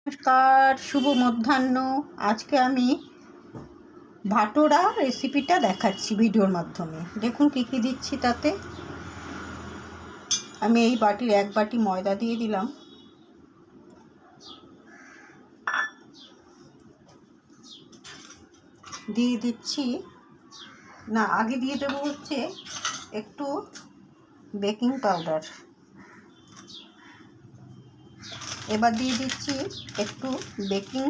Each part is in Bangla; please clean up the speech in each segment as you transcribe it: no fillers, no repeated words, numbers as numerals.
নমস্কার, শুভ মধ্যাহ্ন। আজকে আমি ভাটোরা রেসিপিটা দেখাচ্ছি ভিডিওর মাধ্যমে। দেখুন কী কী দিচ্ছি তাতে। আমি এই বাটির 1 বাটি ময়দা দিয়ে দিলাম, দিয়ে দিচ্ছি না আগে দিয়ে দেবো হচ্ছে একটু বেকিং পাউডার, এবার দিয়ে দিচ্ছি একটু বেকিং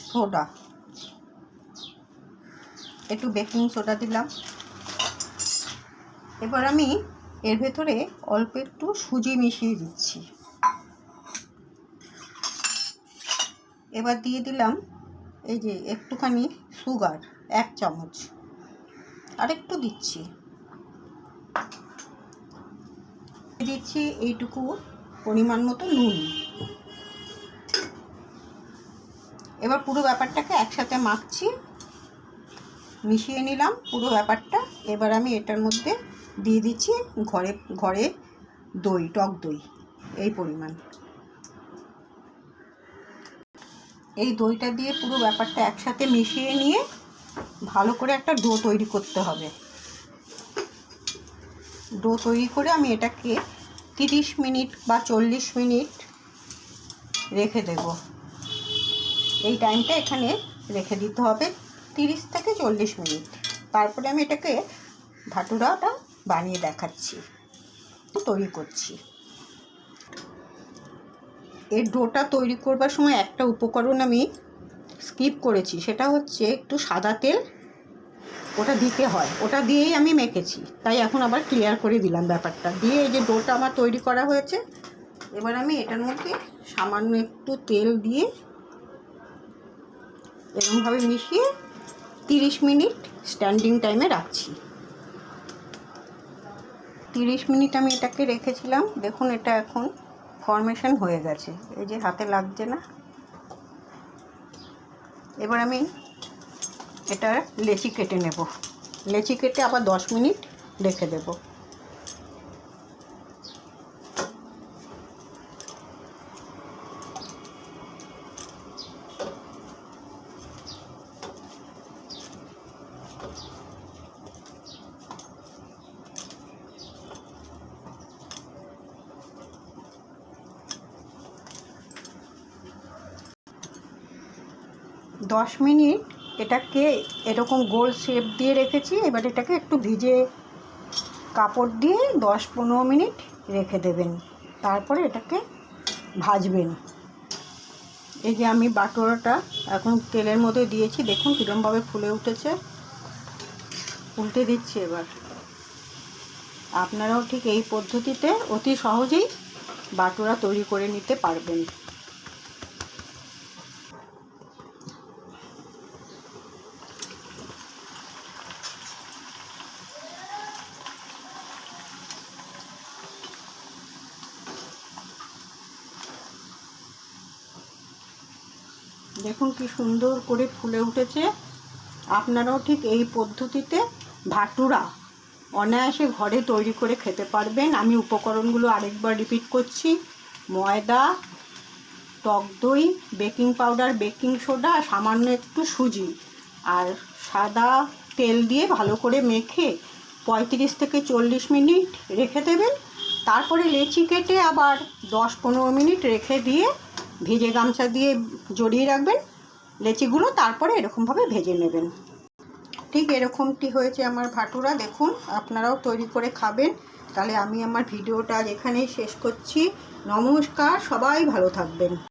সোডা, একটু বেকিং সোডা দিলাম। এবার আমি এর ভেতরে অল্প একটু সুজি মিশিয়ে দিচ্ছি। এবার দিয়ে দিলাম এই যে একটুখানি সুগার, 1 চামচ, আর একটু দিচ্ছি এইটুকু পরিমাণ মতো নুন। এবার পুরো ব্যাপারটাকে একসাথে মাখছি, মিশিয়ে নিলাম পুরো ব্যাপারটা। এবার আমি এটার মধ্যে দিয়ে দিচ্ছি ঘরে দই, টক দই, এই পরিমাণ। এই দইটা দিয়ে পুরো ব্যাপারটা একসাথে মিশিয়ে নিয়ে ভালো করে একটা ডো তৈরি করতে হবে। ডো তৈরি করে আমি এটাকে 30 মিনিট বা 40 মিনিট রেখে দেব। এই টাইমটা এখানে রেখে দিতে হবে, 30 থেকে 40 মিনিট। তারপরে আমি এটাকে ভাটুরাটা বানিয়ে দেখাচ্ছি, তৈরি করছি। এই ডোটা তৈরি করবার সময় একটা উপকরণ আমি স্কিপ করেছি, সেটা হচ্ছে একটু সাদা তেল। ওটা দিতে হয়, ওটা দিয়েই আমি মেখেছি, তাই এখন আবার ক্লিয়ার করে দিলাম ব্যাপারটা। দিয়ে এই যে ডোটা আমার তৈরি করা হয়েছে, এবার আমি এটার মধ্যে সামান্য একটু তেল দিয়ে এরকমভাবে মিশিয়ে 30 মিনিট স্ট্যান্ডিং টাইমে রাখছি। 30 মিনিট আমি এটাকে রেখেছিলাম। দেখুন এটা এখন ফর্মেশন হয়ে গেছে, এই যে হাতে লাগছে না। এবার আমি এটার লেচি কেটে নেব, লেচি কেটে আবার 10 মিনিট রেখে দেব। দশ মিনিট এটাকে এরকম গোল শেপ দিয়ে রেখেছি। এবার এটাকে একটু ভিজে কাপড় দিয়ে 10-15 মিনিট রেখে দেবেন, তারপরে এটাকে ভাজবেন। এই যে আমি বাটোরাটা এখন তেলের মধ্যে দিয়েছি, দেখুন কীরকমভাবে ফুলে উঠেছে। উল্টে দিচ্ছি এবার। আপনারাও ঠিক এই পদ্ধতিতে অতি সহজেই বাটোরা তৈরি করে নিতে পারবেন। দেখুন কি সুন্দর করে ফুলে উঠেছে। আপনারাও ঠিক এই পদ্ধতিতে ভাটুরা অনায়াসে ঘরে তৈরি করে খেতে পারবেন। আমি উপকরণগুলো আরেকবার রিপিট করছি: ময়দা, টক দই, বেকিং পাউডার, বেকিং সোডা, সামান্য একটু সুজি আর সাদা তেল দিয়ে ভালো করে মেখে 35 থেকে 40 মিনিট রেখে দেবেন। তারপরে লেচি কেটে আবার 10-15 মিনিট রেখে দিয়ে ভিজে গামছা দিয়ে জড়িয়ে রাখবেন লেচিগুলো। তারপরে এরকমভাবে ভেজে নেবেন। ঠিক এরকমটি হয়েছে আমার ভাটুরা। দেখুন আপনারাও তৈরি করে খাবেন। তাহলে আমি আমার ভিডিওটা আজ এখানেই শেষ করছি। নমস্কার, সবাই ভালো থাকবেন।